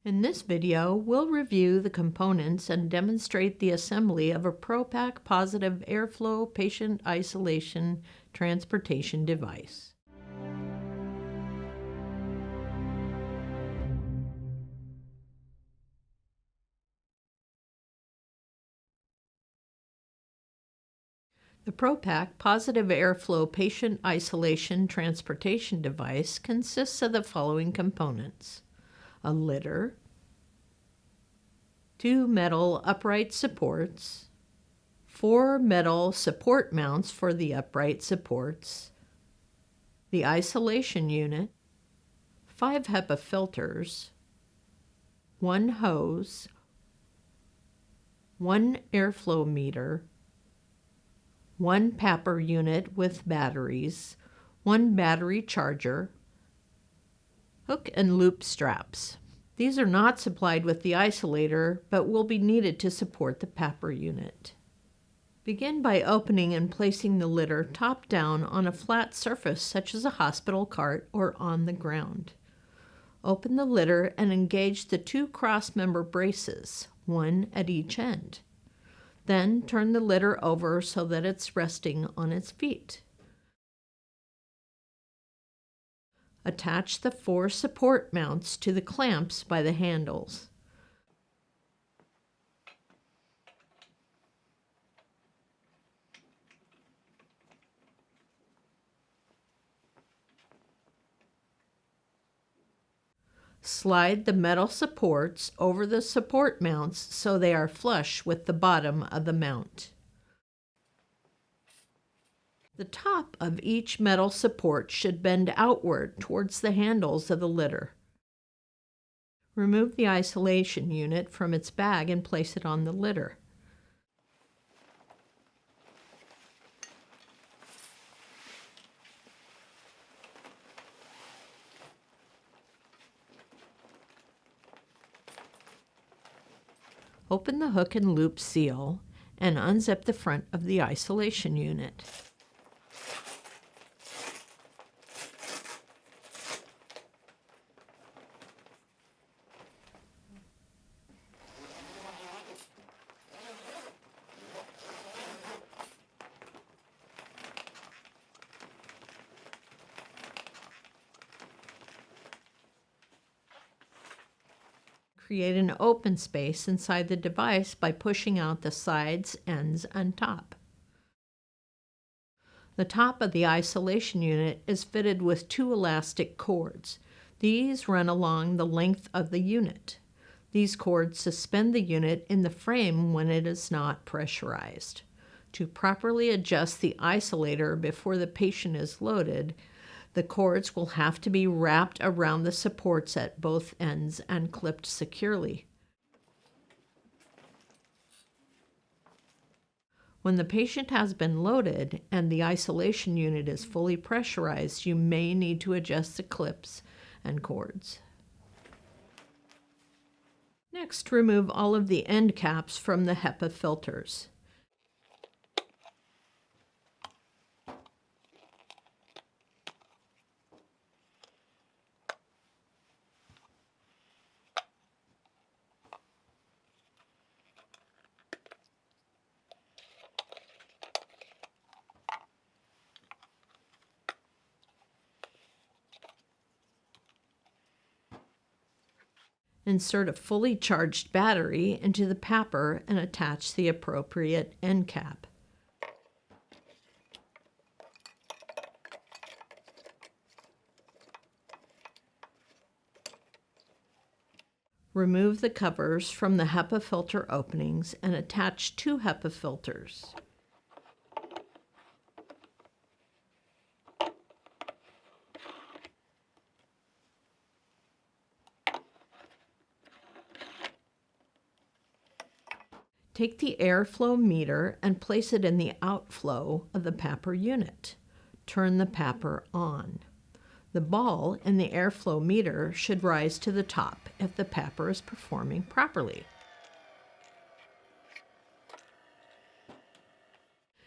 In this video, we'll review the components and demonstrate the assembly of a ProPac Positive Airflow Patient Isolation Transportation Device. The ProPac Positive Airflow Patient Isolation Transportation Device consists of the following components: a litter, 2 metal upright supports, 4 metal support mounts for the upright supports, the isolation unit, 5 HEPA filters, 1 hose, 1 airflow meter, 1 papper unit with batteries, 1 battery charger, hook and loop straps. These are not supplied with the isolator, but will be needed to support the papper unit. Begin by opening and placing the litter top down on a flat surface such as a hospital cart or on the ground. Open the litter and engage the 2 cross-member braces, one at each end. Then turn the litter over so that it's resting on its feet. Attach the 4 support mounts to the clamps by the handles. Slide the metal supports over the support mounts so they are flush with the bottom of the mount. The top of each metal support should bend outward towards the handles of the litter. Remove the isolation unit from its bag and place it on the litter. Open the hook and loop seal and unzip the front of the isolation unit. Create an open space inside the device by pushing out the sides, ends, and top. The top of the isolation unit is fitted with 2 elastic cords. These run along the length of the unit. These cords suspend the unit in the frame when it is not pressurized. To properly adjust the isolator before the patient is loaded, the cords will have to be wrapped around the supports at both ends and clipped securely. When the patient has been loaded and the isolation unit is fully pressurized, you may need to adjust the clips and cords. Next, remove all of the end caps from the HEPA filters. Insert a fully charged battery into the papper and attach the appropriate end cap. Remove the covers from the HEPA filter openings and attach 2 HEPA filters. Take the airflow meter and place it in the outflow of the papper unit. Turn the papper on. The ball in the airflow meter should rise to the top if the papper is performing properly.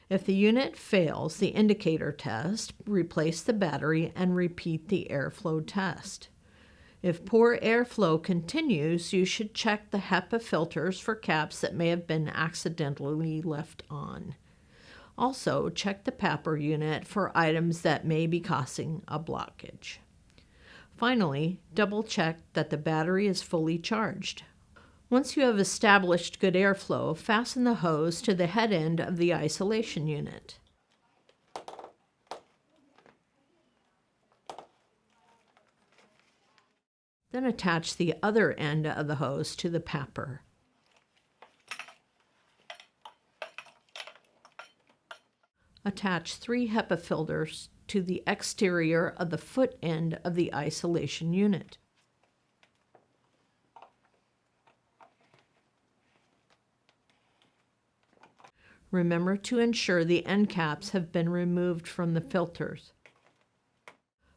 If the unit fails the indicator test, replace the battery and repeat the airflow test. If poor airflow continues, you should check the HEPA filters for caps that may have been accidentally left on. Also, check the papper unit for items that may be causing a blockage. Finally, double-check that the battery is fully charged. Once you have established good airflow, fasten the hose to the head end of the isolation unit. Then attach the other end of the hose to the papper. Attach 3 HEPA filters to the exterior of the foot end of the isolation unit. Remember to ensure the end caps have been removed from the filters.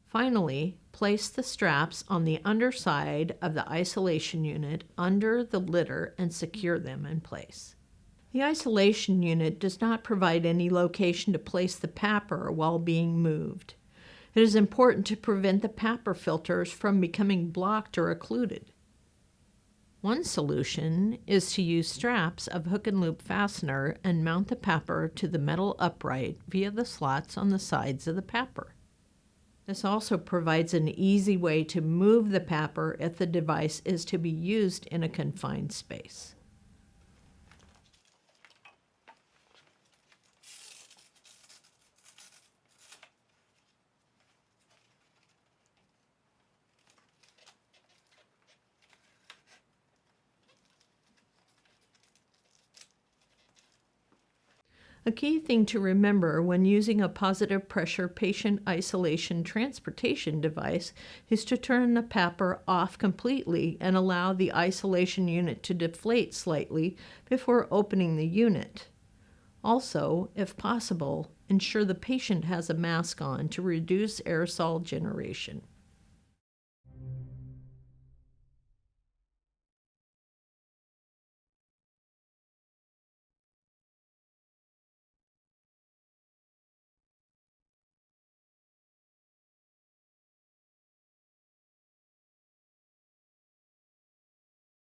Finally, place the straps on the underside of the isolation unit under the litter and secure them in place. The isolation unit does not provide any location to place the papper while being moved. It is important to prevent the papper filters from becoming blocked or occluded. One solution is to use straps of hook and loop fastener and mount the papper to the metal upright via the slots on the sides of the papper. This also provides an easy way to move the papper if the device is to be used in a confined space. A key thing to remember when using a positive pressure patient isolation transportation device is to turn the papper off completely and allow the isolation unit to deflate slightly before opening the unit. Also, if possible, ensure the patient has a mask on to reduce aerosol generation.